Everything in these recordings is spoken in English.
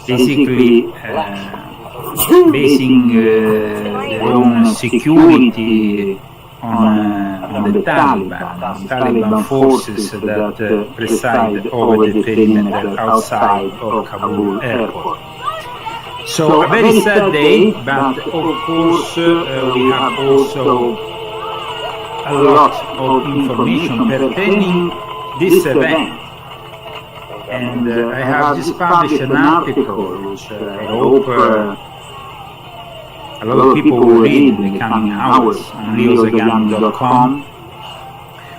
basically basing their own security on the Taliban forces that preside over the perimeter outside of Kabul airport. So a very sad day, but of course we have also a lot of information pertaining this event. And I have just published an article which I hope a lot of people will read in the coming hours on ZAGAMI.com.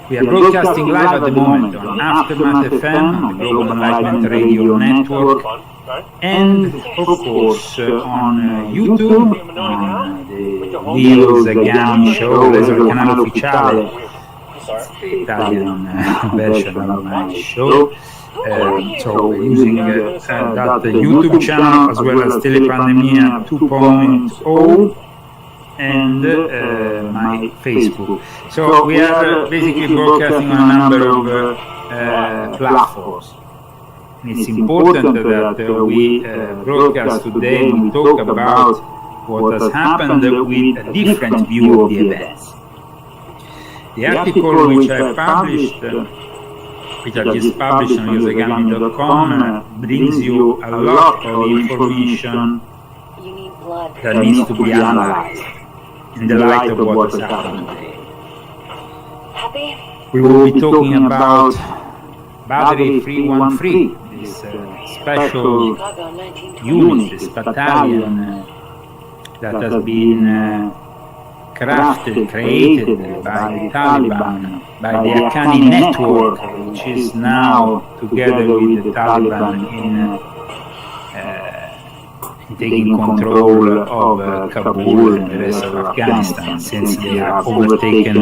We are broadcasting live at the moment on Aftermath FM, the Global Enlightenment Radio Network, and of course on YouTube, on the ZAGAMI show, there's a Canale Ufficiale, the Italian version of my show. So we're using that YouTube channel as well as Tele Pandemia 2.0 and my Facebook. So we are basically broadcasting on a number of platforms. And it's important that we broadcast today and we talk about what has happened with a different view of the events. The article which I published, which I just published on ZAGAMI.com, brings you a lot of information that needs to be analyzed in the light of what has happened today. We will be talking about Badri 313, this special unit, this battalion that has been created by the Taliban, by the Afghani network, which is now together with the Taliban in taking control of Kabul and the rest of Afghanistan, since they have overtaken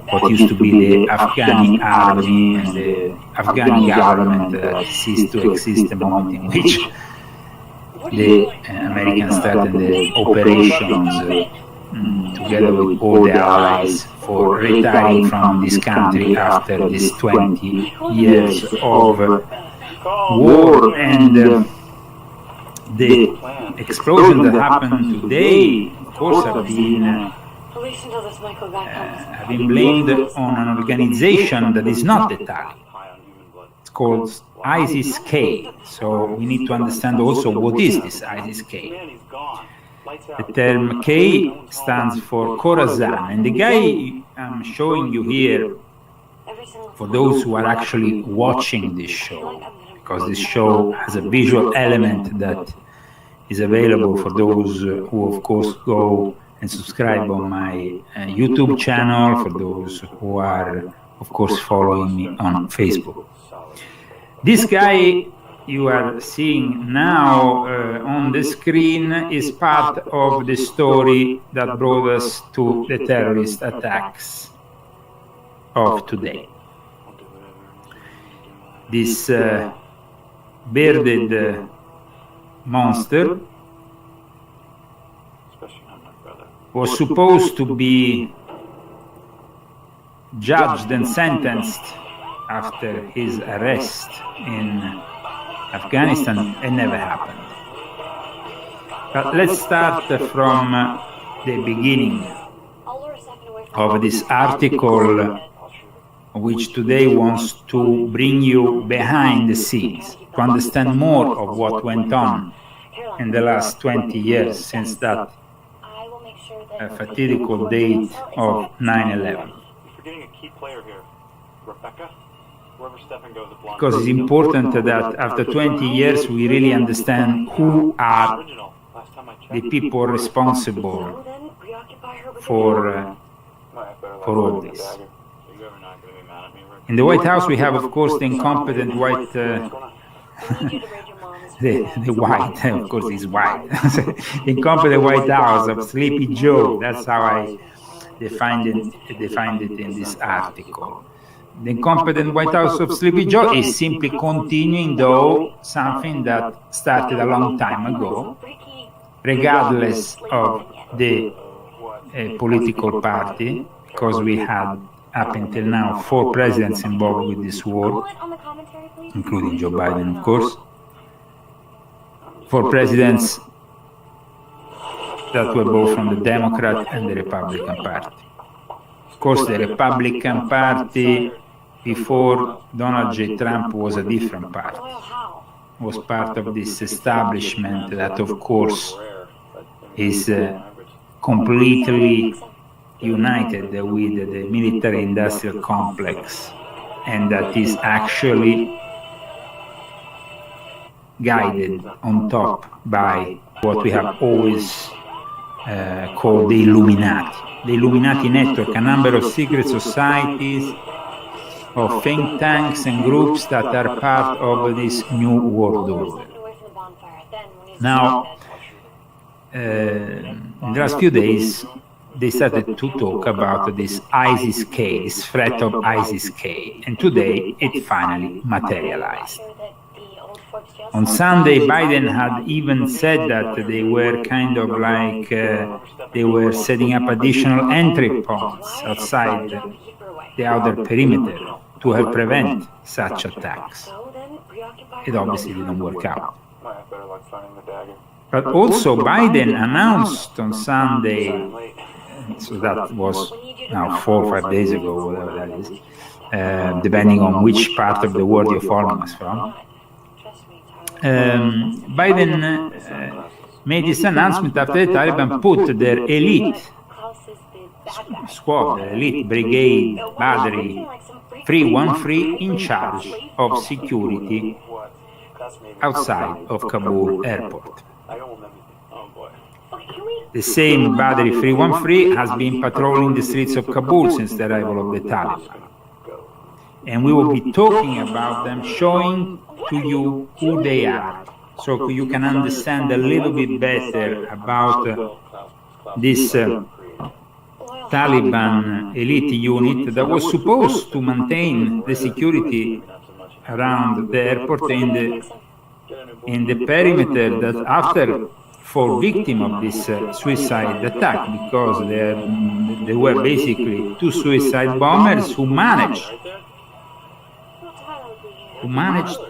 what used to be the Afghani army and the Afghani government ceased to exist the moment in which the Americans started the operations together with all the allies for retiring from this country after these 20 years of war. And the explosion that happened today, of course, have been blamed on an organization that is not the Taliban. It's called ISIS-K. So we need to understand also what is this ISIS-K. The term K stands for Khorasan, and the guy I'm showing you here, for those who are actually watching this show, because this show has a visual element that is available for those who of course go and subscribe on my YouTube channel, for those who are of course following me on Facebook. This guy you are seeing now on the screen is part of the story that brought us to the terrorist attacks of today. This bearded monster was supposed to be judged and sentenced after his arrest in Afghanistan. It never happened. But let's start from the beginning of this article, which today wants to bring you behind the scenes to understand more of what went on in the last 20 years since that fateful date of 9/11. Because it's important that after 20 years we really understand who are the people responsible for all this. In the White House we have, of course, the incompetent white, the white, of course he's white, the incompetent White House of Sleepy Joe. That's how I defined it in this article. The incompetent White House of Sleepy Joe is simply continuing, though, something that started a long time ago, regardless of the political party, because we had up until now 4 presidents involved with this war, including Joe Biden, of course. 4 presidents that were both from the Democrat and the Republican Party. Of course, the Republican Party before Donald J. Trump was a different party. Was part of this establishment that, of course, is completely united with the military-industrial complex, and that is actually guided on top by what we have always called the Illuminati. The Illuminati network, a number of secret societies, of think tanks and groups that are part of this new world order. Now, in the last few days, they started to talk about this ISIS-K, this threat of ISIS-K, and today it finally materialized. On Sunday, Biden had even said that they were kind of like, they were setting up additional entry points outside the outer perimeter to help prevent such attacks. It obviously didn't work out. But also Biden announced on Sunday, so that was now 4 or 5 days ago, whatever that is, depending on which part of the world you're following us from, Biden made this announcement after the Taliban put their elite squad, their elite brigade, Badri 313, in charge of security outside of Kabul airport. The same Badri 313 has been patrolling the streets of Kabul since the arrival of the Taliban. And we will be talking about them, showing to you who they are, so you can understand a little bit better about this Taliban elite unit that was supposed to maintain the security around the airport in the perimeter that after fall victim of this suicide attack, because they were basically 2 suicide bombers who managed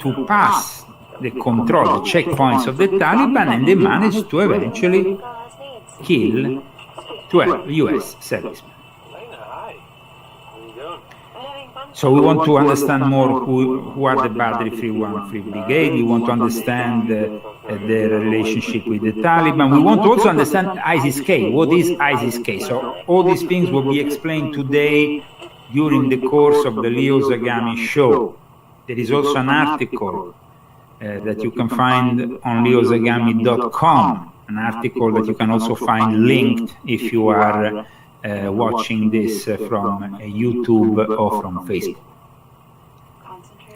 to pass the control, the checkpoints of the Taliban, and they managed to eventually kill 12 U.S. servicemen. So we want to understand more who are the Badri 313 Brigade. We want to understand their relationship with the Taliban. We want to also understand ISIS-K. What is ISIS-K? So all these things will be explained today during the course of the Leo Zagami show. There is also an article that you can find on leozagami.com, an article that you can also find linked if you are watching this from YouTube or from Facebook.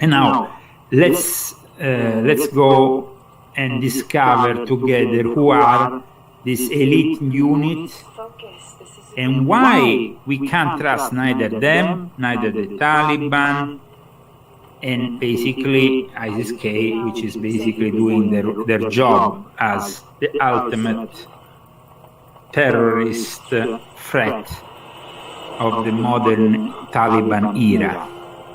And now let's go and discover together who are this elite unit and why we can't trust neither them, neither the Taliban, and basically ISIS-K, which is basically doing their job as the ultimate terrorist threat of the modern Taliban era.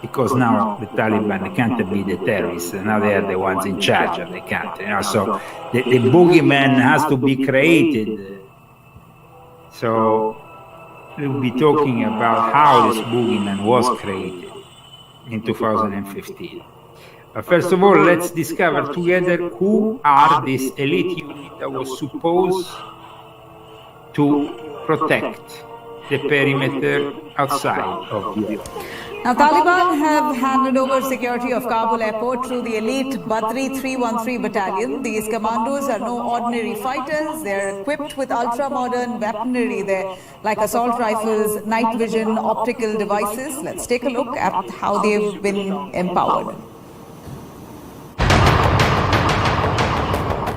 Because now the Taliban can't be the terrorists, now they are the ones in charge of the country. So the boogeyman has to be created. So we'll be talking about how this boogeyman was created in 2015. But first of all, let's discover together who are this elite unit that was supposed to protect the perimeter outside of Europe. Now, Taliban have handed over security of Kabul airport to the elite Badri 313 battalion. These commandos are no ordinary fighters. They're equipped with ultra-modern weaponry. They're like assault rifles, night vision, optical devices. Let's take a look at how they've been empowered.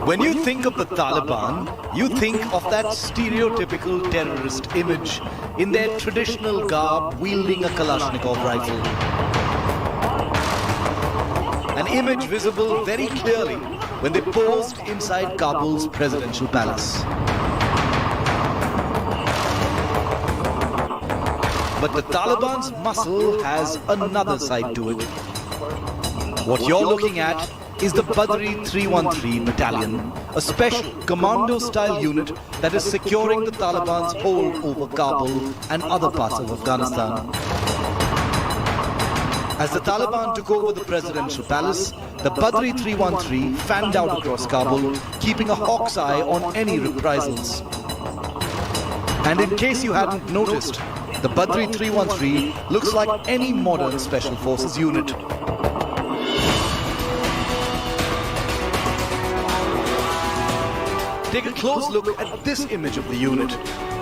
When you think of the Taliban, you think of that stereotypical terrorist image in their traditional garb wielding a Kalashnikov rifle. An image visible very clearly when they posed inside Kabul's presidential palace. But the Taliban's muscle has another side to it. What you're looking at is the Badri 313 battalion, a special commando-style unit that is securing the Taliban's hold over Kabul and other parts of Afghanistan. As the Taliban took over the presidential palace, the Badri 313 fanned out across Kabul, keeping a hawk's eye on any reprisals. And in case you hadn't noticed, the Badri 313 looks like any modern special forces unit. Take a close look at this image of the unit.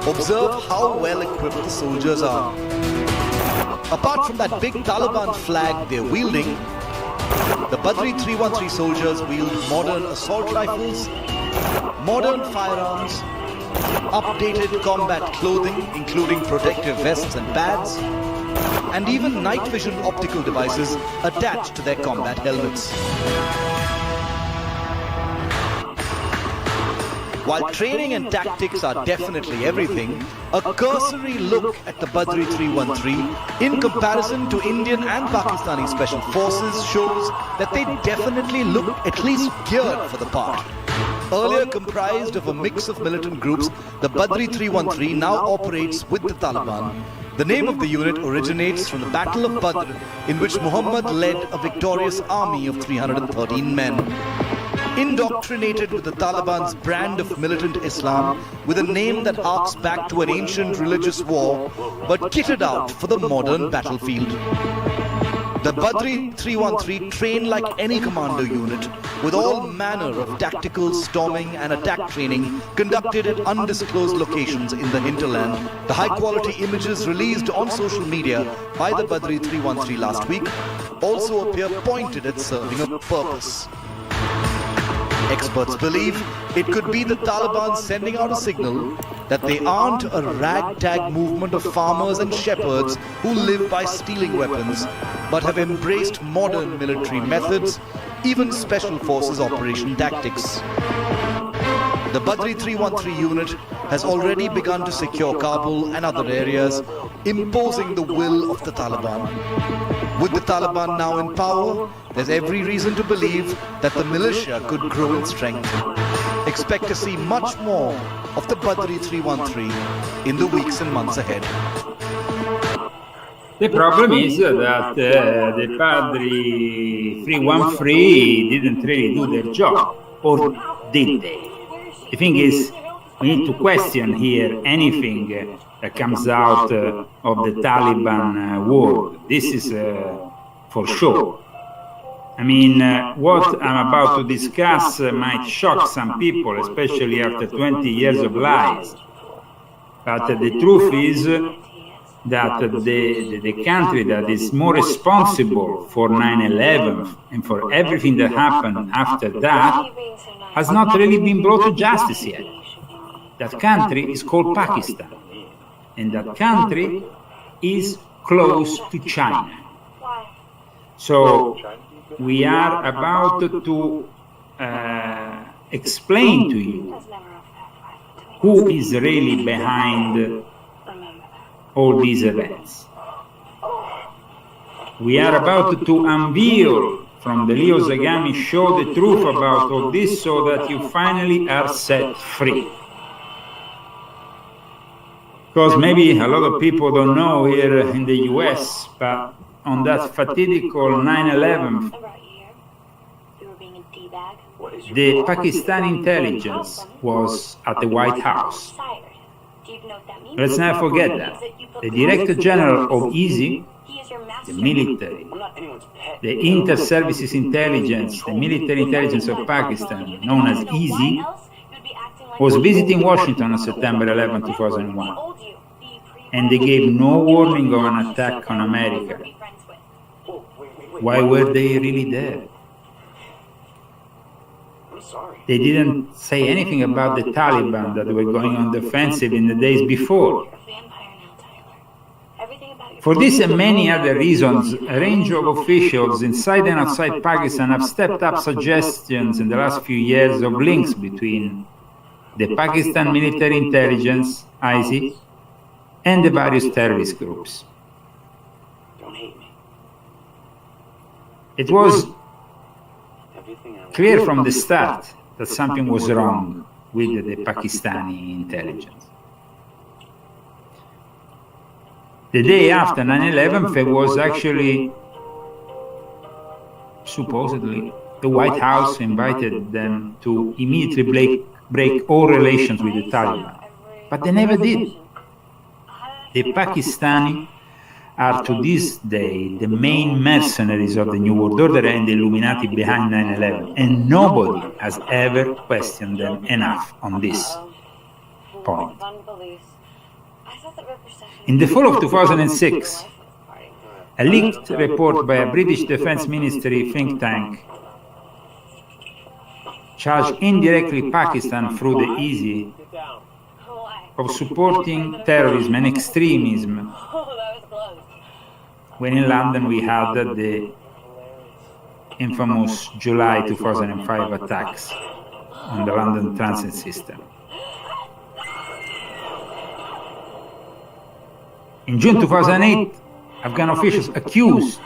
Observe how well equipped the soldiers are. Apart from that big Taliban flag they're wielding, the Badri 313 soldiers wield modern assault rifles, modern firearms, updated combat clothing including protective vests and pads, and even night vision optical devices attached to their combat helmets. While training and tactics are definitely everything, a cursory look at the Badri 313 in comparison to Indian and Pakistani special forces shows that they definitely look at least geared for the part. Earlier comprised of a mix of militant groups, the Badri 313 now operates with the Taliban. The name of the unit originates from the Battle of Badr, in which Muhammad led a victorious army of 313 men. Indoctrinated with the Taliban's brand of militant Islam, with a name that harks back to an ancient religious war, but kitted out for the modern battlefield. The Badri 313 train like any commando unit, with all manner of tactical, storming and attack training conducted at undisclosed locations in the hinterland. The high-quality images released on social media by the Badri 313 last week also appear pointed at serving a purpose. Experts believe it could be the Taliban sending out a signal that they aren't a ragtag movement of farmers and shepherds who live by stealing weapons, but have embraced modern military methods, even special forces operation tactics. The Badri 313 unit has already begun to secure Kabul and other areas, imposing the will of the Taliban. With the Taliban now in power, there's every reason to believe that the militia could grow in strength. Expect to see much more of the Badri 313 in the weeks and months ahead. The problem is that the Badri 313 didn't really do their job, or did they? The thing is, we need to question here anything that comes out of the Taliban world. This is for sure. I mean, what I'm about to discuss might shock some people, especially after 20 years of lies. But the truth is that the country that is more responsible for 9/11 and for everything that happened after that has not really been brought to justice yet. That country is called Pakistan, and that country is close to China. So we are about to explain to you who is really behind all these events. We are about to unveil from the Leo Zagami show the truth about all this so that you finally are set free. Because maybe a lot of people don't know here in the US, but on that fatidical 9/11, the Pakistan intelligence was at the White House. Let's not forget that. The Director General of EASY, the military, the Inter-Services Intelligence, the military intelligence of Pakistan, known as EASY, was visiting Washington on September 11, 2001. And they gave no warning of an attack on America. Why were they really there? They didn't say anything about the Taliban that were going on the offensive in the days before. For this and many other reasons, a range of officials inside and outside Pakistan have stepped up suggestions in the last few years of links between the Pakistan military intelligence, ISI, and the various terrorist groups. It was clear from the start that something was wrong with the Pakistani intelligence. The day after 9/11, there was actually, supposedly, the White House invited them to immediately break all relations with the Taliban. But they never did. The Pakistani are to this day the main mercenaries of the New World Order and the Illuminati behind 9/11, and nobody has ever questioned them enough on this point. In the fall of 2006, a leaked report by a British Defence Ministry think tank charged indirectly Pakistan through the ISI of supporting terrorism and extremism, when in London we had the infamous July 2005 attacks on the London transit system. In June 2008, Afghan officials accused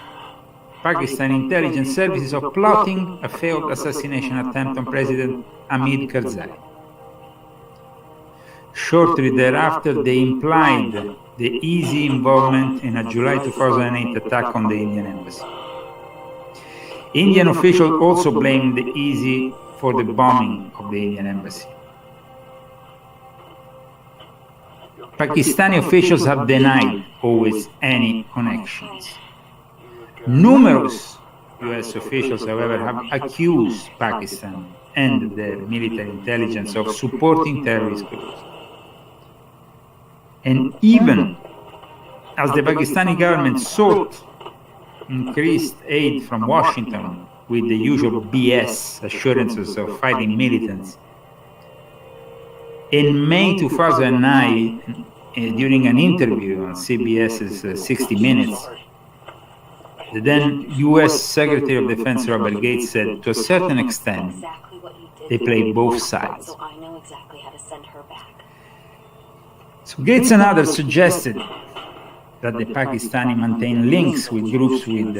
Pakistan intelligence services of plotting a failed assassination attempt on President Hamid Karzai. Shortly thereafter, they implied the easy involvement in a July 2008 attack on the Indian embassy. Indian officials also blamed the easy for the bombing of the Indian embassy. Pakistani officials have denied always any connections. Numerous US officials, however, have accused Pakistan and the military intelligence of supporting terrorist groups. And even as the Pakistani government sought increased aid from Washington with the usual BS assurances of fighting militants, in May 2009, during an interview on CBS's 60 Minutes, the then US Secretary of Defense Robert Gates said, to a certain extent, they play both sides. So Gates and others suggested that the Pakistani maintain links with groups with,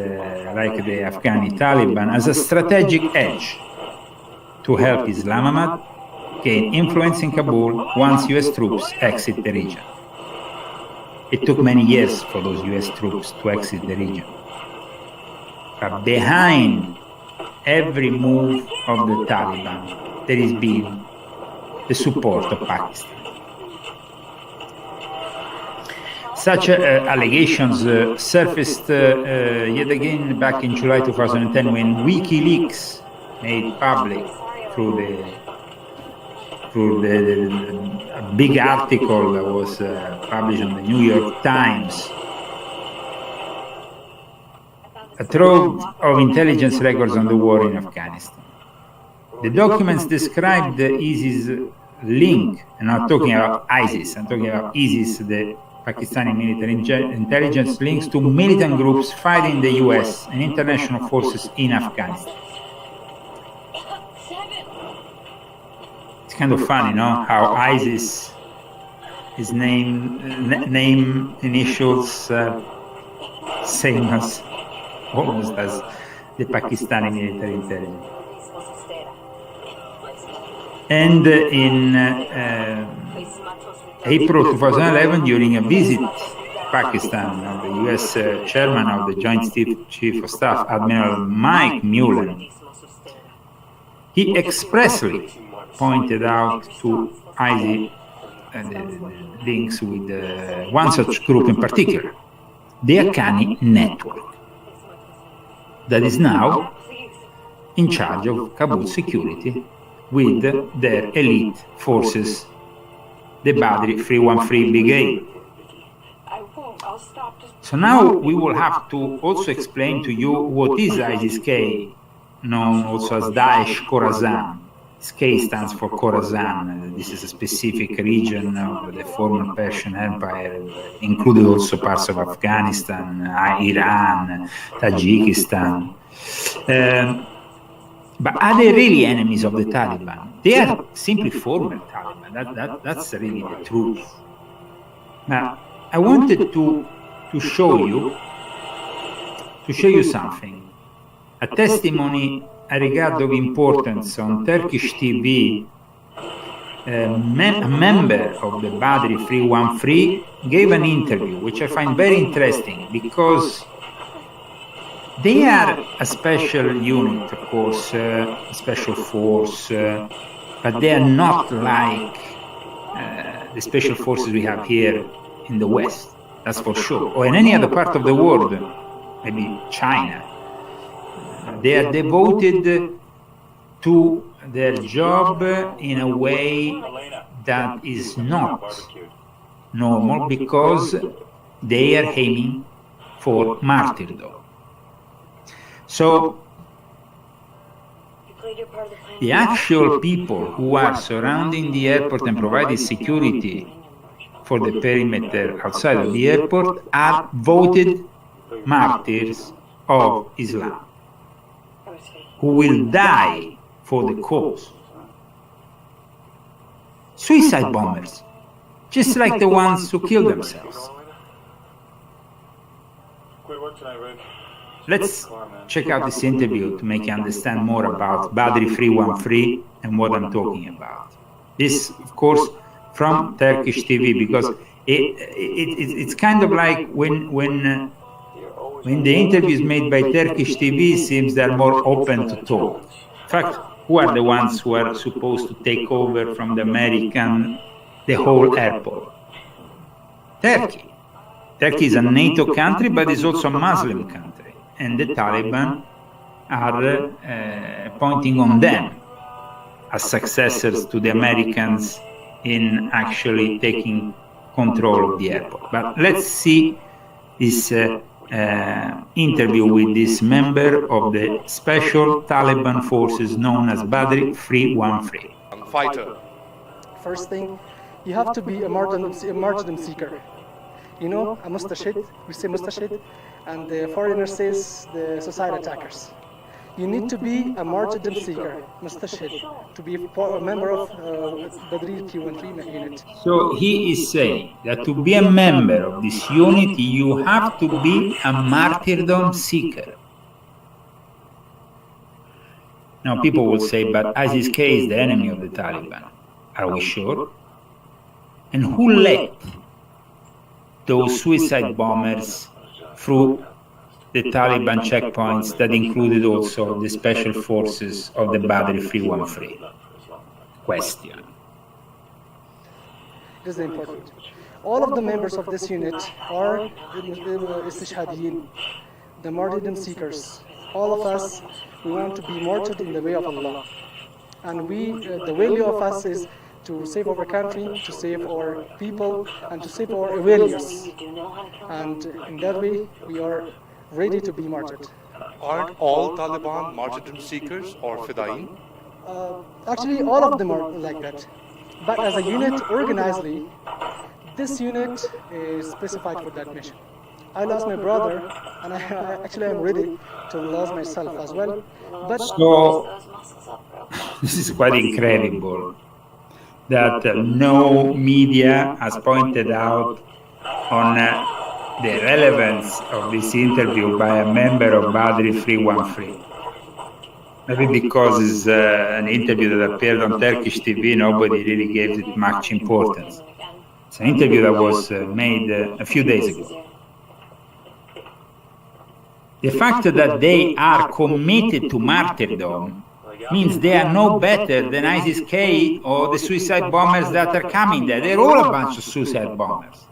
like the Afghani Taliban as a strategic edge to help Islamabad gain influence in Kabul once US troops exit the region. It took many years for those US troops to exit the region. But behind every move of the Taliban, there is been the support of Pakistan. Such allegations surfaced yet again back in July 2010 when WikiLeaks made public through a big article that was published in the New York Times, a trove of intelligence records on the war in Afghanistan. The documents described the ISIS link, and I'm talking about ISIS, I'm talking about ISIS, the Pakistani military intelligence links to militant groups fighting the US and international forces in Afghanistan. It's kind of funny, no? How ISIS is name initials same as almost as the Pakistani military intelligence. And in April 2011, during a visit to Pakistan of the US chairman of the Joint Chief of Staff, Admiral Mike Mullen, he expressly pointed out to ISIS the links with one such group in particular, the Haqqani network, that is now in charge of Kabul security with their elite forces, the Badri 313 Brigade. So now we will have to also explain to you what is ISIS-K, known also as Daesh Khorasan. K stands for Khorasan. This is a specific region of the former Persian Empire, including also parts of Afghanistan, Iran, Tajikistan. But are they really enemies of the Taliban? They are simply former Taliban. That's really the truth. Now, I wanted to show you something a testimony a regard of importance on Turkish TV, a member of the Badri 313 gave an interview, which I find very interesting, because they are a special unit, of course, a special force, but they are not like the special forces we have here in the West, that's for sure, or in any other part of the world, maybe China. They are devoted to their job in a way that is not normal, because they are aiming for martyrdom. So the actual people who are surrounding the airport and providing security for the perimeter outside of the airport are voted martyrs of Islam, who will die for the cause. Suicide bombers, just like the ones who kill themselves. Let's check out this interview to make you understand more about Badri 313 and what I'm talking about. This, of course, from Turkish TV, because it's kind of like when the interview is made by Turkish TV, it seems they're more open to talk. In fact, who are the ones who are supposed to take over from the American the whole airport? Turkey. Turkey is a NATO country, but it's also a Muslim country. And the Taliban are pointing on them as successors to the Americans in actually taking control of the airport. But let's see this interview with this member of the special Taliban forces known as Badri 313. Fighter. First thing, you have to be a martyrdom seeker. You know, a mustashid, we say mustashid, and the foreigner says the suicide attackers. You need to be a martyrdom seeker, mustashid, to be a member of Badri 313 unit. So he is saying that to be a member of this unit, you have to be a martyrdom seeker. Now people will say, but ISIS-K is the enemy of the Taliban. Are we sure? And who let those suicide bombers through the Taliban checkpoints that included also the special forces of the Badri 313? Question. This is important. All of the members of this unit are istishhadiyin, the martyrdom seekers. All of us, we want to be martyred in the way of Allah. And the value of us is to save our country, to save our people, and to save our awareness. And in that way, we are ready to be martyred. Aren't all Taliban martyrdom seekers or Fidain? Actually, all of them are like that. But as a unit, organizedly, this unit is specified for that mission. I lost my brother, and actually I'm ready to lose myself as well. But so, this is quite incredible that no media has pointed out on the relevance of this interview by a member of Badri 313. Maybe because it's an interview that appeared on Turkish TV, nobody really gave it much importance. It's an interview that was made a few days ago. The fact that they are committed to martyrdom means they are no better than ISIS-K or the suicide bombers that are coming there. They're all a bunch of suicide bombers.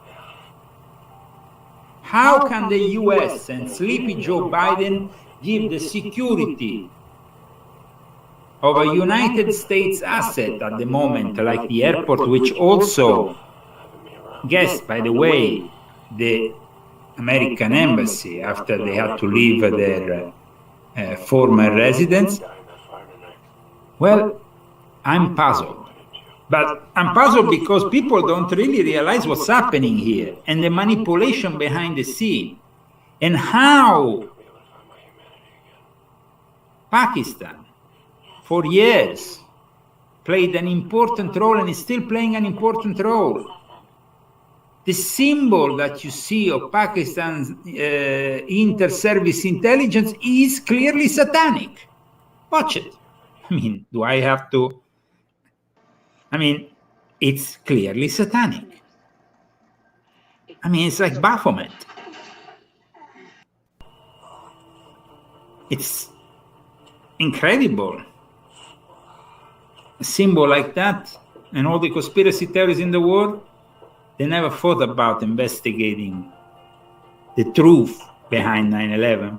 How can the US and sleepy Joe Biden give the security of a United States asset at the moment, like the airport, which also guessed, by the way, the American embassy after they had to leave their former residence? Well, I'm puzzled. But I'm puzzled because people don't really realize what's happening here and the manipulation behind the scene and how Pakistan, for years, played an important role and is still playing an important role the symbol that you see of Pakistan's inter-service intelligence is clearly satanic. Watch it. I mean, do I have to? I mean, it's clearly satanic. I mean, it's like Baphomet. It's incredible. A symbol like that, and all the conspiracy theories in the world, they never thought about investigating the truth behind 9/11.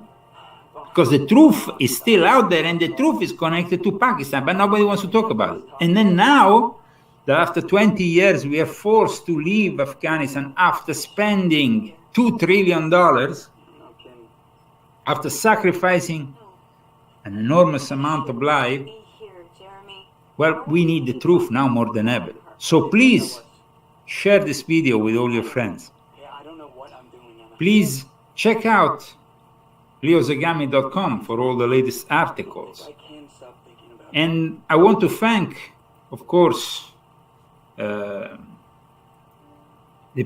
Because the truth is still out there, and the truth is connected to Pakistan, but nobody wants to talk about it. And then now, that after 20 years, we are forced to leave Afghanistan after spending $2 trillion, after sacrificing an enormous amount of life, well, we need the truth now more than ever. So please, share this video with all your friends. Please check out leozagami.com for all the latest articles. And I want to thank, of course, the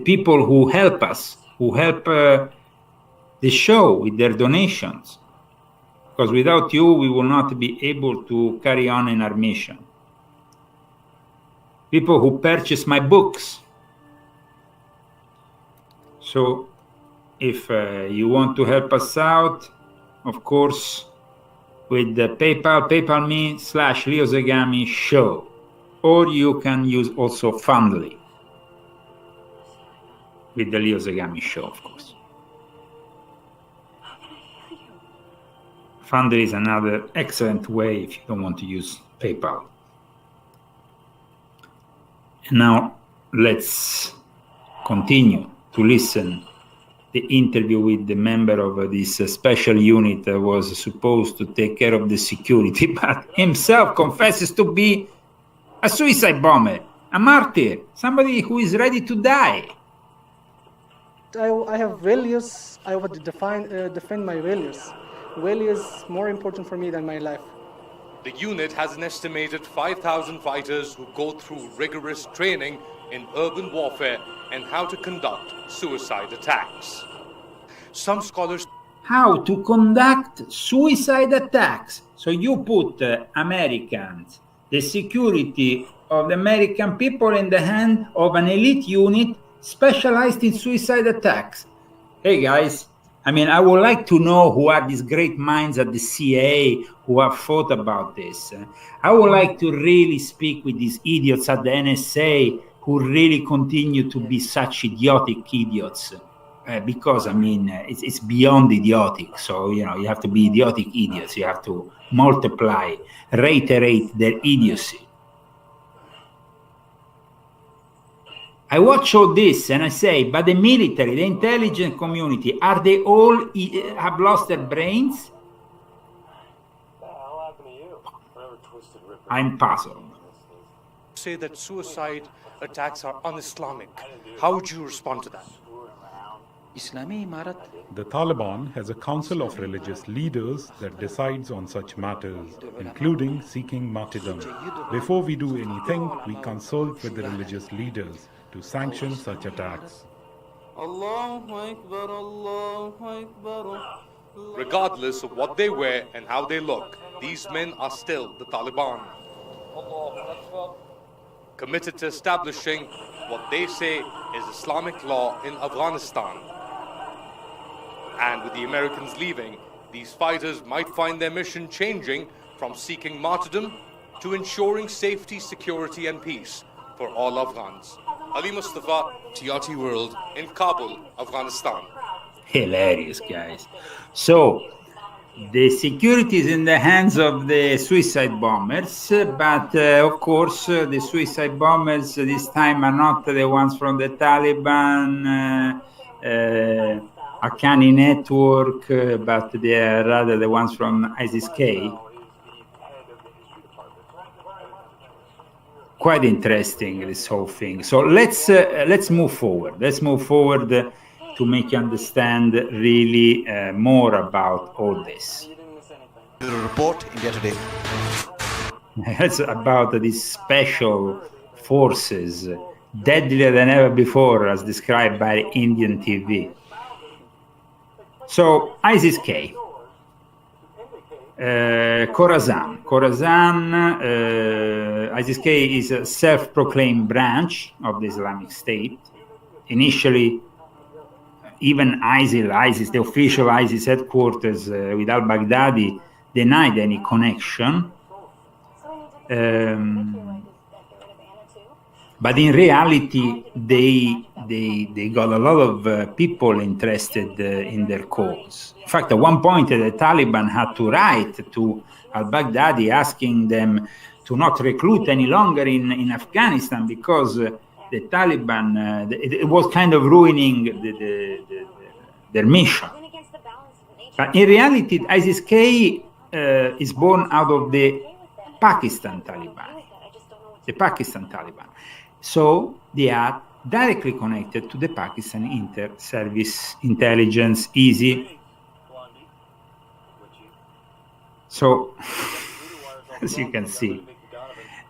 people who help us, who help the show with their donations. Because without you, we will not be able to carry on in our mission. People who purchase my books. So if you want to help us out, of course, with the PayPal me /LeoZagami show. Or you can use also Fundly with the Leo Zagami show, of course. Fundly is another excellent way if you don't want to use PayPal. And now let's continue to listen the interview with the member of this special unit that was supposed to take care of the security, but himself confesses to be a suicide bomber, a martyr, somebody who is ready to die. I have values. I would defend my values. Values more important for me than my life. The unit has an estimated 5,000 fighters who go through rigorous training in urban warfare and how to conduct suicide attacks. Some scholars... How to conduct suicide attacks. So you put Americans, the security of the American people in the hand of an elite unit specialized in suicide attacks. Hey guys, I mean, I would like to know who are these great minds at the CIA who have thought about this. I would like to really speak with these idiots at the NSA who really continue to be such idiotic idiots. Because, I mean, it's beyond idiotic. So, you know, you have to be idiotic idiots. You have to multiply, reiterate their idiocy. I watch all this and I say, but the military, the intelligence community, are they all have lost their brains? I'm puzzled. Say that suicide attacks are un-Islamic. How would you respond to that? The Taliban has a council of religious leaders that decides on such matters, including seeking martyrdom. Before we do anything, we consult with the religious leaders to sanction such attacks. Regardless of what they wear and how they look, these men are still the Taliban. Committed to establishing what they say is Islamic law in Afghanistan. And with the Americans leaving, these fighters might find their mission changing from seeking martyrdom to ensuring safety, security and peace for all Afghans. Ali Mustafa, TRT World in Kabul, Afghanistan. Hilarious, guys. So, the security is in the hands of the suicide bombers, but of course, the suicide bombers this time are not the ones from the Taliban, Haqqani network, but they are rather the ones from ISIS-K. Quite interesting, this whole thing. So let's move forward. Let's move forward to make you understand really more about all this. Report India Today. It's about these special forces deadlier than ever before, as described by Indian TV. So, ISIS-K. Khorasan, ISIS-K is a self-proclaimed branch of the Islamic State. Initially, even ISIS, the official ISIS headquarters with al-Baghdadi, denied any connection. But in reality, they got a lot of people interested in their cause. In fact, at one point, the Taliban had to write to al-Baghdadi asking them to not recruit any longer in Afghanistan because the Taliban, it was kind of ruining their mission. But in reality, ISIS-K is born out of the Pakistan Taliban. The Pakistan Taliban. So they are directly connected to the Pakistan Inter-Service Intelligence, easy. So, as you can see,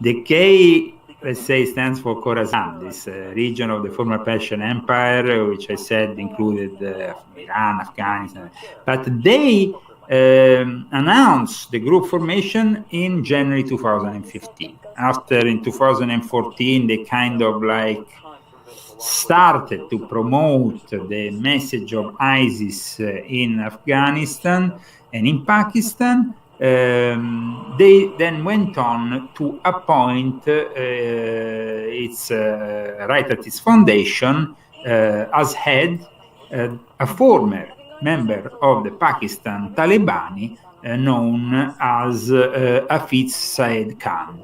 the K, let's say, stands for Khorasan, this region of the former Persian Empire, which I said included Iran, Afghanistan. But they announced the group formation in January 2015. After, in 2014, they kind of like started to promote the message of ISIS in Afghanistan and in Pakistan. They then went on to appoint its right at its foundation as head a former member of the Pakistan Taliban known as Hafiz Saeed Khan.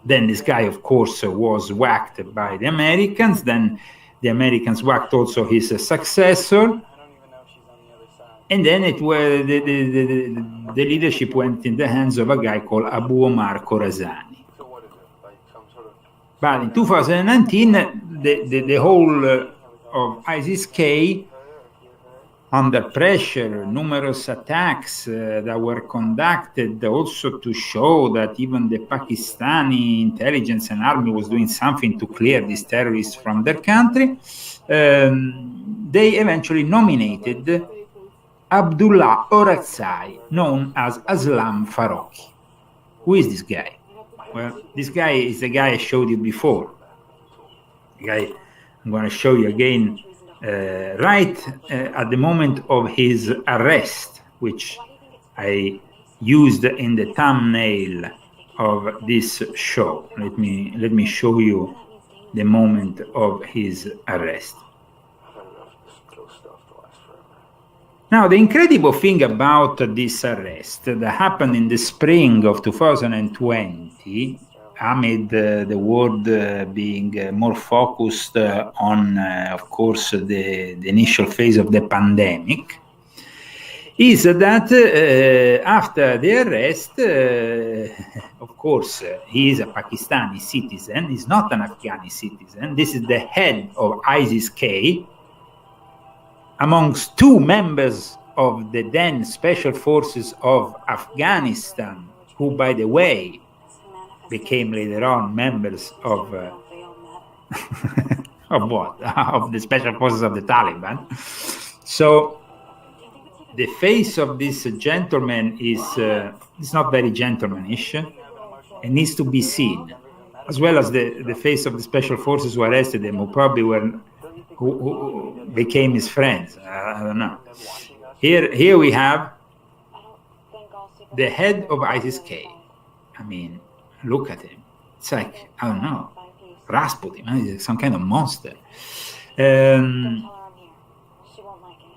Then this guy, of course, was whacked by the Americans. Then the Americans whacked also his successor. And then the leadership went in the hands of a guy called Abu Omar Khorazani. But in 2019, the whole of ISIS-K, under pressure, numerous attacks that were conducted also to show that even the Pakistani intelligence and army was doing something to clear these terrorists from their country, they eventually nominated Abdullah Orakzai, known as Aslam Farooqi. Who is this guy? Well, this guy is the guy I showed you before. The guy I'm going to show you again right at the moment of his arrest, which I used in the thumbnail of this show. Let me show you the moment of his arrest. Now, the incredible thing about this arrest that happened in the spring of 2020, amid the world being more focused on, of course, the initial phase of the pandemic, is that after the arrest, of course, he is a Pakistani citizen, he's not an Afghani citizen. This is the head of ISIS-K, amongst two members of the then Special Forces of Afghanistan, who, by the way, became later on members of of what? Of the Special Forces of the Taliban. So the face of this gentleman is not very gentlemanish and needs to be seen, as well as the face of the Special Forces who arrested him, who probably were who became his friends. I don't know. Here we have the head of ISIS-K. I mean, look at him. It's like, I don't know, Rasputin, he's some kind of monster.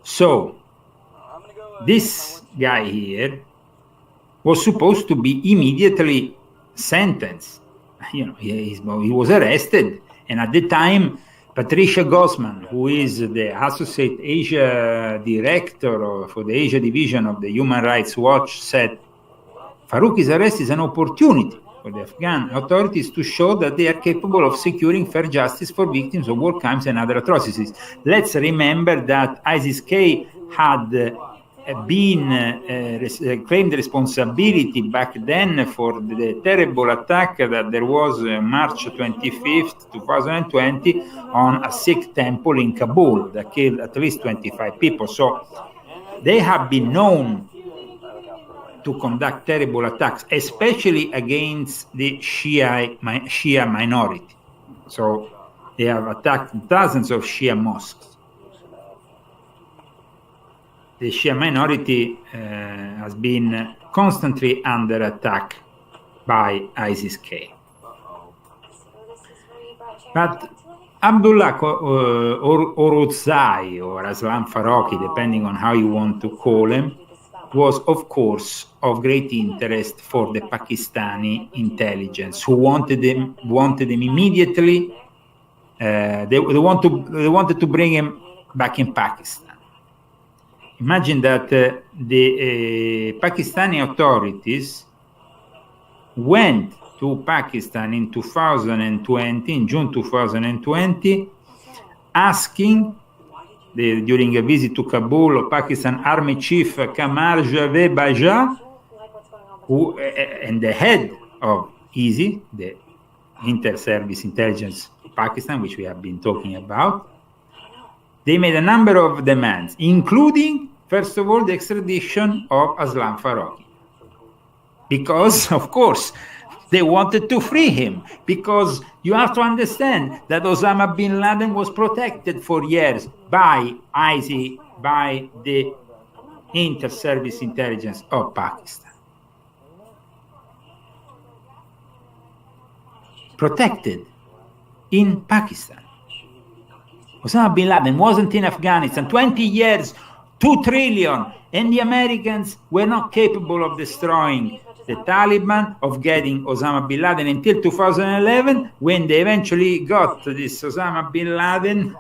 So, this guy here was supposed to be immediately sentenced. You know, he was arrested, and at the time, Patricia Gosman, who is the Associate Asia Director for the Asia Division of the Human Rights Watch, said, Farooqi's arrest is an opportunity for the Afghan authorities to show that they are capable of securing fair justice for victims of war crimes and other atrocities. Let's remember that ISIS-K had claimed responsibility back then for the terrible attack that there was March 25th, 2020 on a Sikh temple in Kabul that killed at least 25 people. So they have been known to conduct terrible attacks, especially against the Shia minority. So they have attacked dozens of Shia mosques. The Shia minority has been constantly under attack by ISIS-K. But Abdullah Orodzai or Aslam Farooqi, depending on how you want to call him, was of course of great interest for the Pakistani intelligence, who wanted him immediately. They wanted to bring him back in Pakistan. Imagine that the Pakistani authorities went to Pakistan in 2020, in June 2020, asking, during a visit to Kabul, Pakistan Army Chief Qamar Javed Bajwa, who and the head of ISI, the Inter-Service Intelligence of Pakistan, which we have been talking about, they made a number of demands, including, first of all, the extradition of Aslam Farooqi. Because, of course, they wanted to free him. Because you have to understand that Osama bin Laden was protected for years by ISI, by the Inter-Service Intelligence of Pakistan. Protected in Pakistan. Osama bin Laden wasn't in Afghanistan. 20 years, 2 trillion, and the Americans were not capable of destroying the Taliban, of getting Osama bin Laden until 2011, when they eventually got this Osama bin Laden,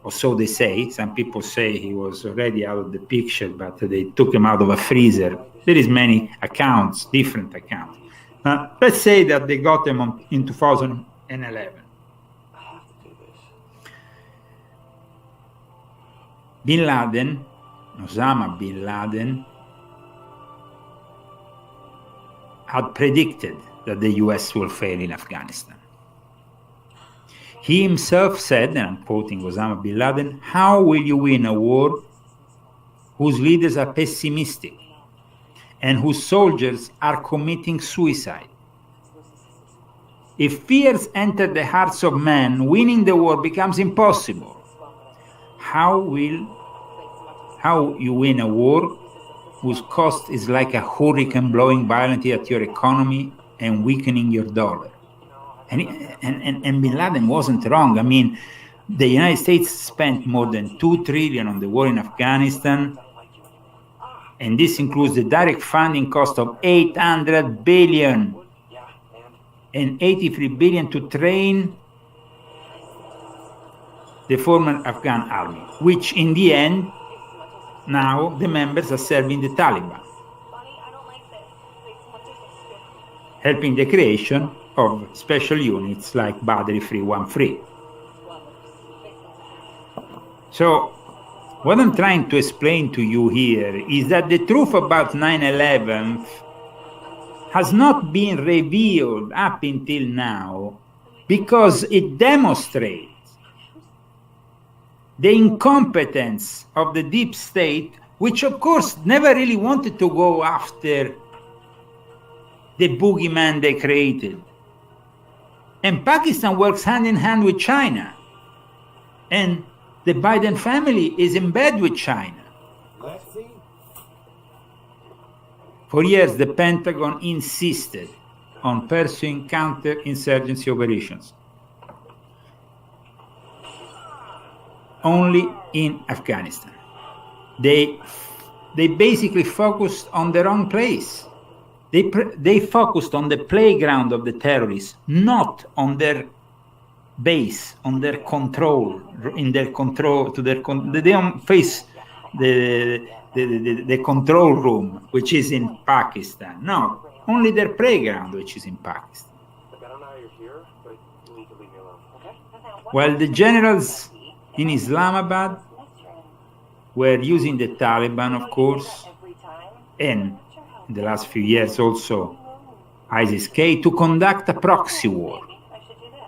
or so they say. Some people say he was already out of the picture, but they took him out of a freezer. There is many accounts, different accounts. Let's say that they got him in 2011. Bin Laden, Osama bin Laden, had predicted that the US will fail in Afghanistan. He himself said, and I'm quoting Osama bin Laden, "How will you win a war whose leaders are pessimistic and whose soldiers are committing suicide? If fears enter the hearts of men, winning the war becomes impossible. How you win a war whose cost is like a hurricane blowing violently at your economy and weakening your dollar?" And bin Laden wasn't wrong. I mean, the United States spent more than 2 trillion on the war in Afghanistan, and this includes the direct funding cost of 800 billion and 83 billion to train the former Afghan army, which in the end, now the members are serving the Taliban, helping the creation of special units like Badri 313. So, what I'm trying to explain to you here is that the truth about 9/11 has not been revealed up until now because it demonstrates the incompetence of the deep state, which of course never really wanted to go after the boogeyman they created. And Pakistan works hand in hand with China. And the Biden family is in bed with China. For years, the Pentagon insisted on pursuing counterinsurgency operations only in Afghanistan. They basically focused on the wrong place. They focused on the playground of the terrorists, not on their base, on their control, in their control. They don't face the control room, which is in Pakistan. No, only their playground, which is in Pakistan. While the generals in Islamabad were using the Taliban, of course, and in the last few years also ISIS-K, to conduct a proxy war,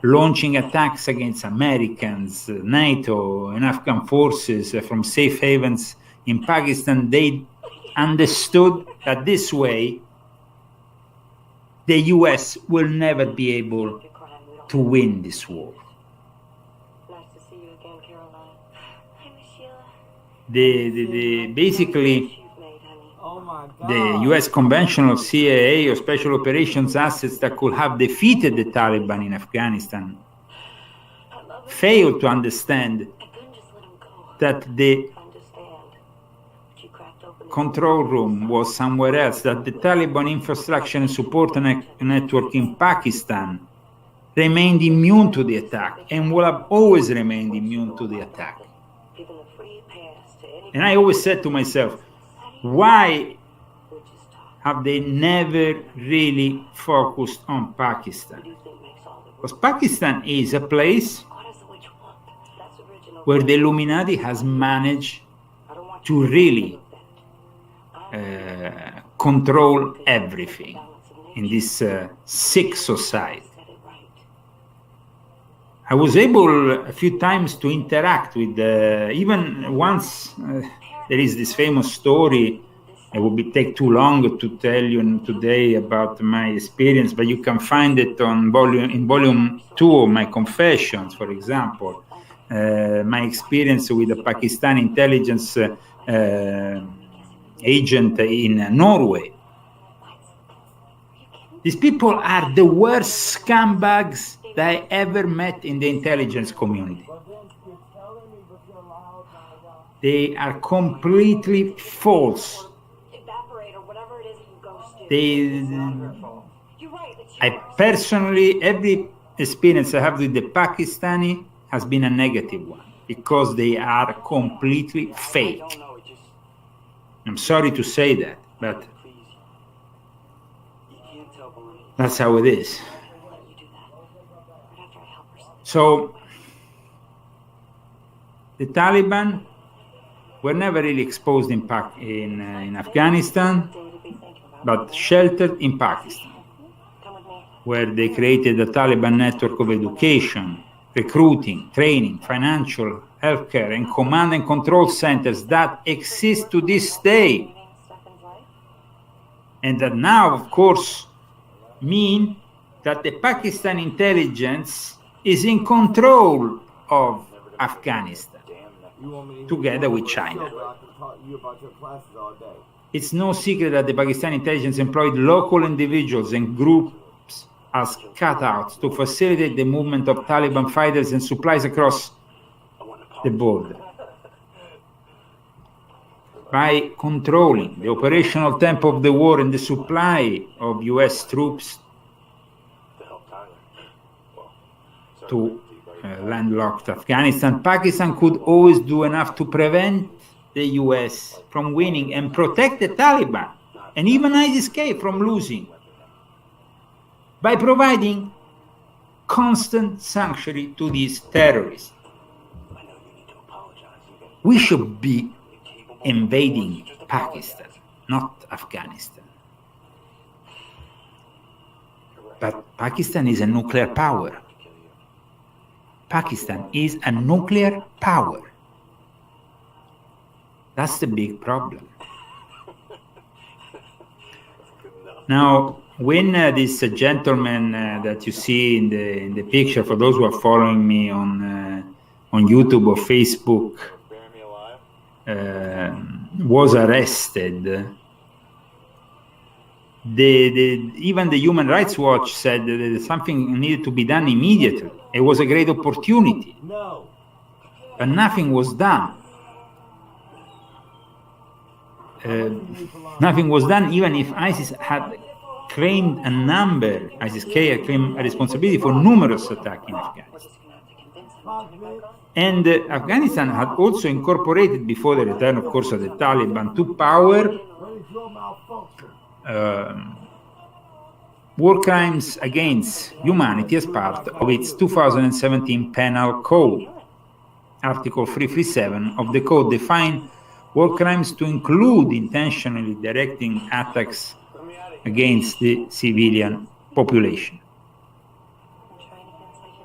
launching attacks against Americans, NATO, and Afghan forces from safe havens in Pakistan. They understood that this way the US will never be able to win this war. Basically, the US conventional CIA or special operations assets that could have defeated the Taliban in Afghanistan failed to understand that the control room was somewhere else, that the Taliban infrastructure and support network in Pakistan remained immune to the attack and will have always remained immune to the attack. And I always said to myself, why have they never really focused on Pakistan? Because Pakistan is a place where the Illuminati has managed to really control everything in this sick society. I was able a few times to interact with, even once, there is this famous story. It would take too long to tell you today about my experience, but you can find it in volume 2 of my Confessions, for example. My experience with a Pakistani intelligence agent in Norway. These people are the worst scumbags that I ever met in the intelligence community. They are completely false. I personally, every experience I have with the Pakistani has been a negative one because they are completely fake. I'm sorry to say that, but that's how it is. So, the Taliban were never really exposed in Afghanistan, but sheltered in Pakistan, where they created a Taliban network of education, recruiting, training, financial, healthcare, and command and control centers that exist to this day. And that now, of course, mean that the Pakistan intelligence is in control of Afghanistan, together with China. It's no secret that the Pakistani intelligence employed local individuals and groups as cutouts to facilitate the movement of Taliban fighters and supplies across the border. By controlling the operational tempo of the war and the supply of US troops to landlocked Afghanistan, Pakistan could always do enough to prevent the US from winning and protect the Taliban and even ISIS-K from losing by providing constant sanctuary to these terrorists. We should be invading Pakistan, not Afghanistan. But Pakistan is a nuclear power. Pakistan is a nuclear power. That's the big problem. Now, when this gentleman that you see in the picture, for those who are following me on YouTube or Facebook, was arrested, even the Human Rights Watch said that something needed to be done immediately. It was a great opportunity, but nothing was done. Nothing was done, even if ISIS had claimed a number, ISIS-K had claimed a responsibility for numerous attacks in Afghanistan. And Afghanistan had also incorporated, before the return, of course, of the Taliban to power, war crimes against humanity as part of its 2017 Penal Code. Article 337 of the code define war crimes to include intentionally directing attacks against the civilian population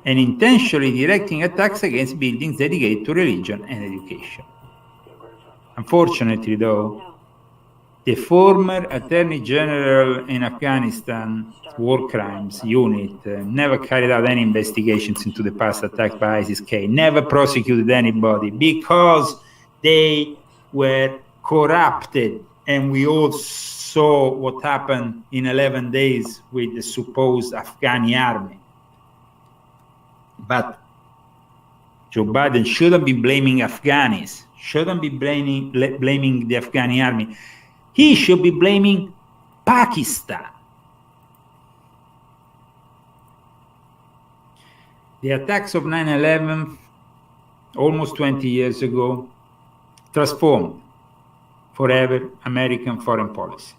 and intentionally directing attacks against buildings dedicated to religion and education. Unfortunately, though, the former Attorney General in Afghanistan War Crimes Unit never carried out any investigations into the past attacks by ISIS-K, never prosecuted anybody because they were corrupted, and we all saw what happened in 11 days with the supposed Afghani army. But Joe Biden shouldn't be blaming Afghanis, shouldn't be blaming the Afghani army. He should be blaming Pakistan. The attacks of 9/11, almost 20 years ago, transformed forever American foreign policy.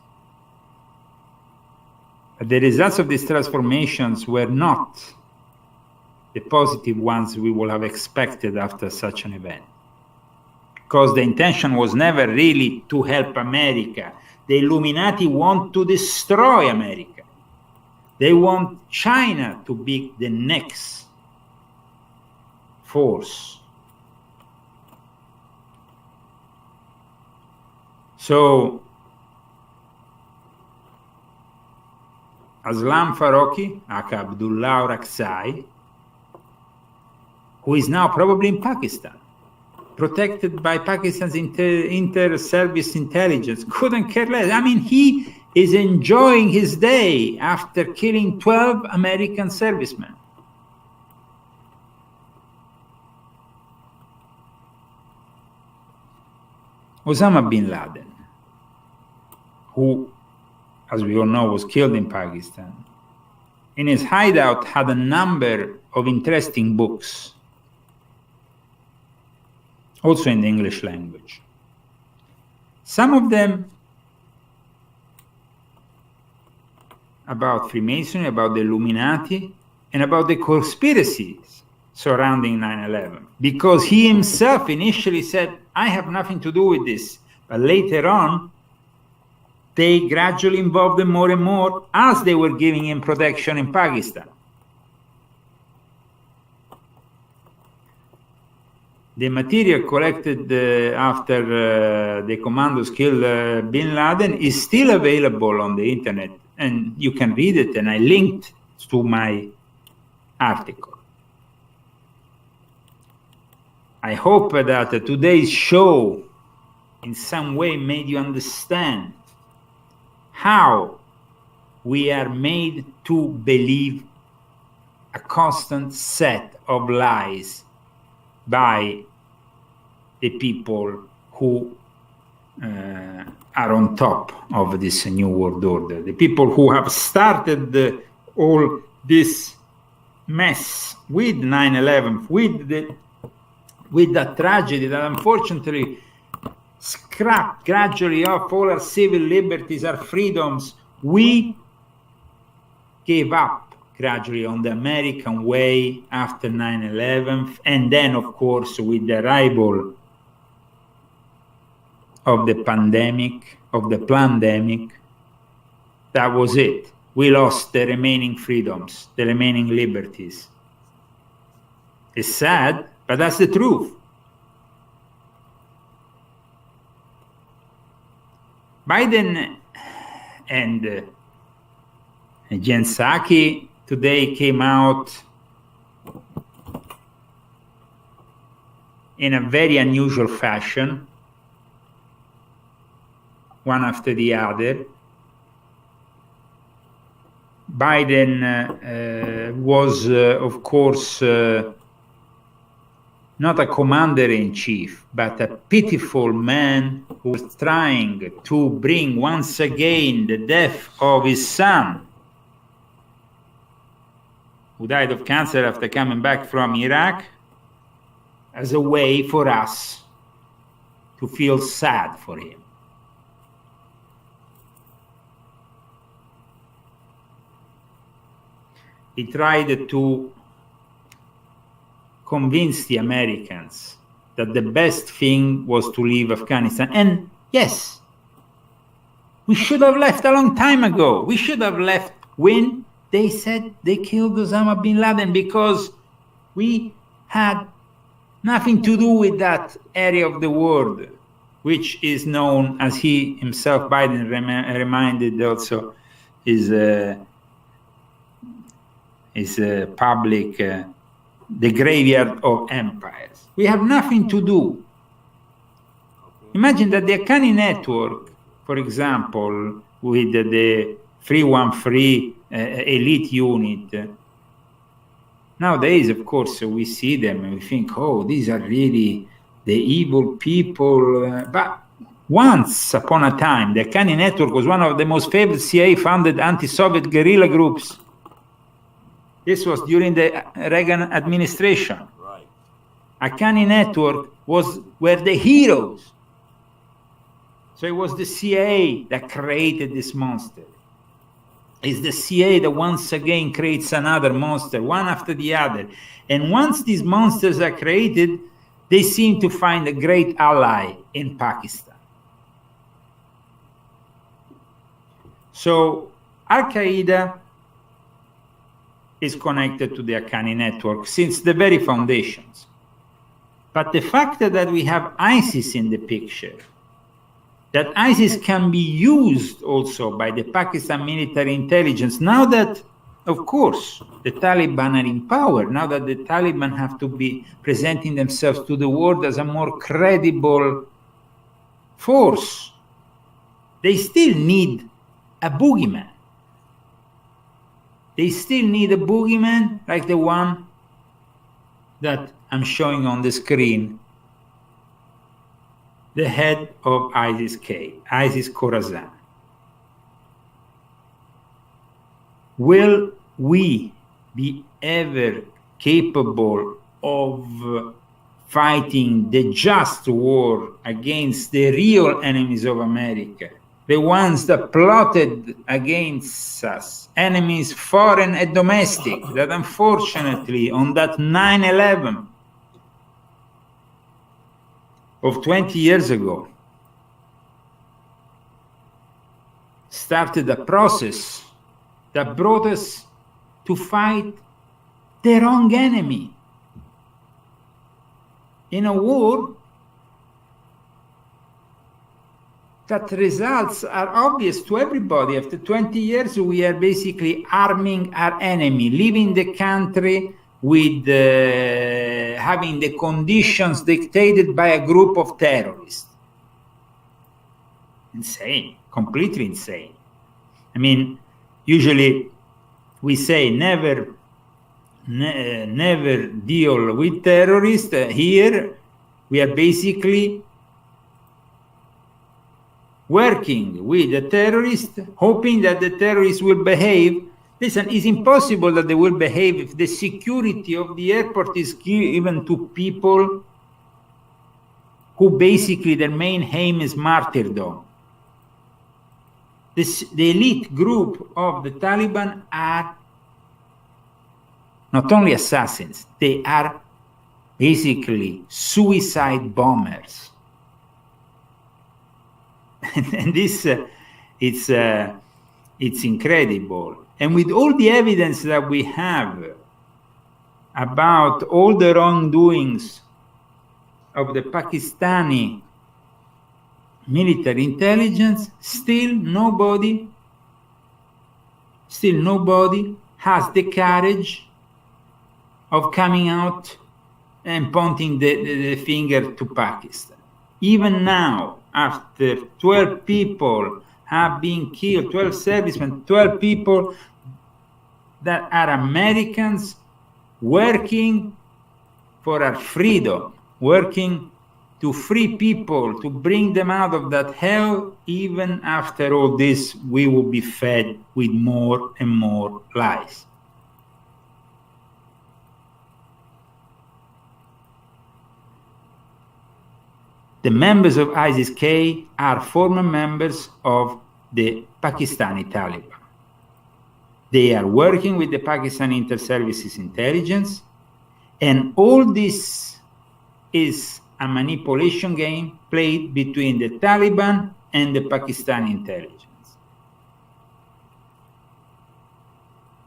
But the results of these transformations were not the positive ones we would have expected after such an event. Because the intention was never really to help America. The Illuminati want to destroy America. They want China to be the next force. So, Aslam Faroqi, aka Abdullah Orakzai, who is now probably in Pakistan, protected by Pakistan's inter-service intelligence, couldn't care less. I mean, he is enjoying his day after killing 12 American servicemen. Osama bin Laden, who, as we all know, was killed in Pakistan, in his hideout had a number of interesting books, also in the English language. Some of them about Freemasonry, about the Illuminati, and about the conspiracies surrounding 9/11. Because he himself initially said, I have nothing to do with this. But later on, they gradually involved them more and more as they were giving him protection in Pakistan. The material collected after the commandos killed bin Laden is still available on the internet, and you can read it, and I linked to my article. I hope that today's show in some way made you understand how we are made to believe a constant set of lies by the people who are on top of this new world order, the people who have started all this mess with 9/11, with that tragedy that unfortunately scrapped gradually off all our civil liberties, our freedoms. We gave up gradually on the American way after 9/11, and then, of course, with the arrival of the pandemic, that was it. We lost the remaining freedoms, the remaining liberties. It's sad, but that's the truth. Biden and Jen Psaki today came out in a very unusual fashion, one after the other. Biden was, of course, not a commander-in-chief, but a pitiful man who was trying to bring once again the death of his son, who died of cancer after coming back from Iraq, as a way for us to feel sad for him. He tried to convince the Americans that the best thing was to leave Afghanistan. And yes, we should have left a long time ago. We should have left when they said they killed Osama bin Laden, because we had nothing to do with that area of the world, which is known, as he himself, Biden, reminded also, is public, the graveyard of empires. We have nothing to do. Imagine that the Akani network, for example, with the 313 elite unit, nowadays, of course, we see them and we think, oh, these are really the evil people. But once upon a time, the Akani network was one of the most favored CIA-funded anti-Soviet guerrilla groups. This was during the Reagan administration. Right. Akani network were the heroes. So it was the CIA that created this monster. It's the CIA that once again creates another monster, one after the other. And once these monsters are created, they seem to find a great ally in Pakistan. So Al-Qaeda is connected to the Akani network since the very foundations. But the fact that we have ISIS in the picture, that ISIS can be used also by the Pakistan military intelligence, now that, of course, the Taliban are in power, now that the Taliban have to be presenting themselves to the world as a more credible force, they still need a boogeyman. They still need a boogeyman like the one that I'm showing on the screen, the head of ISIS-K, ISIS Khorasan. Will we be ever capable of fighting the just war against the real enemies of America, the ones that plotted against us, enemies foreign and domestic, that unfortunately on that 9/11 of 20 years ago started a process that brought us to fight the wrong enemy in a war that results are obvious to everybody. After 20 years, we are basically arming our enemy, leaving the country with having the conditions dictated by a group of terrorists. Insane, completely insane. I mean, usually we say never deal with terrorists. Here, we are basically working with the terrorists, hoping that the terrorists will behave. Listen, it's impossible that they will behave if the security of the airport is given to people who basically their main aim is martyrdom. The elite group of the Taliban are not only assassins, they are basically suicide bombers. And this, it's incredible. And with all the evidence that we have about all the wrongdoings of the Pakistani military intelligence, still nobody has the courage of coming out and pointing the finger to Pakistan. Even now, after 12 people have been killed, 12 servicemen, 12 people that are Americans working for our freedom, working to free people, to bring them out of that hell. Even after all this, we will be fed with more and more lies. The members of ISIS-K are former members of the Pakistani Taliban. They are working with the Pakistani Inter-Services Intelligence, and all this is a manipulation game played between the Taliban and the Pakistani intelligence.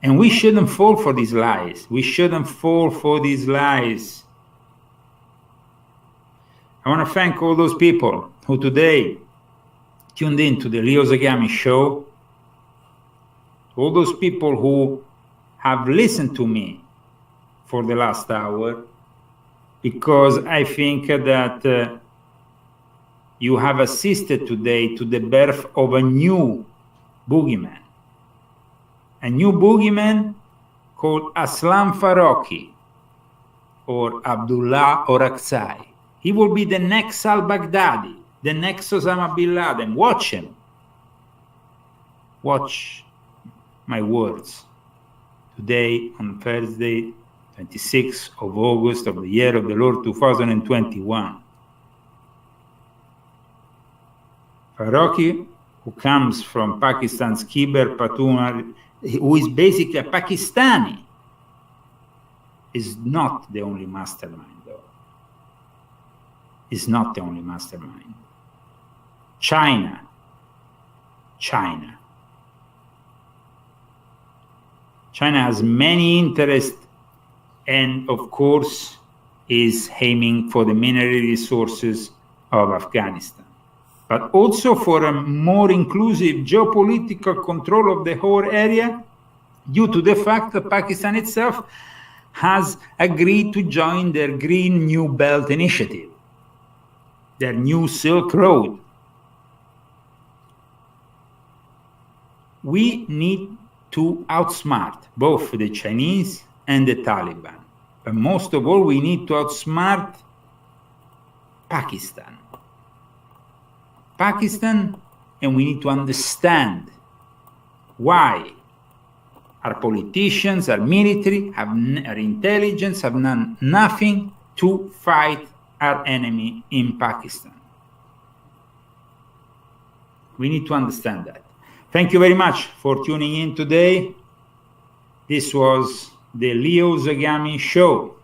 And we shouldn't fall for these lies. We shouldn't fall for these lies. I want to thank all those people who today tuned in to the Leo Zagami show, all those people who have listened to me for the last hour, because I think that you have assisted today to the birth of a new boogeyman. A new boogeyman called Aslam Farooqi or Abdullah Orakzai. He will be the next al-Baghdadi, the next Osama bin Laden. Watch him. Watch my words. Today, on Thursday, 26th of August of the year of the Lord 2021. Farooqi, who comes from Pakistan's Khyber Pakhtunkhwa, who is basically a Pakistani, is not the only mastermind, though. Is not the only mastermind. China. China has many interests, and of course is aiming for the mineral resources of Afghanistan, but also for a more inclusive geopolitical control of the whole area, due to the fact that Pakistan itself has agreed to join their Green New Belt initiative, their new Silk Road. We need to outsmart both the Chinese and the Taliban. But most of all, we need to outsmart Pakistan. And we need to understand why our politicians, our military, our intelligence have done nothing to fight our enemy in Pakistan. We need to understand that. Thank you very much for tuning in today. This was the Leo Zagami Show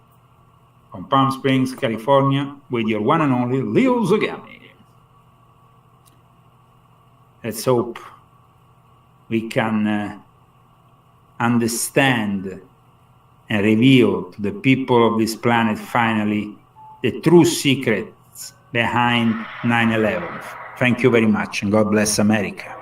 from Palm Springs, California, with your one and only Leo Zagami. Let's hope we can understand and reveal to the people of this planet finally the true secrets behind 9/11. Thank you very much, and God bless America.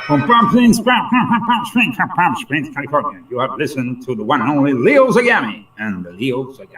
From Palm Springs, California, you have listened to the one and only Leo Zagami and the Leo Zagami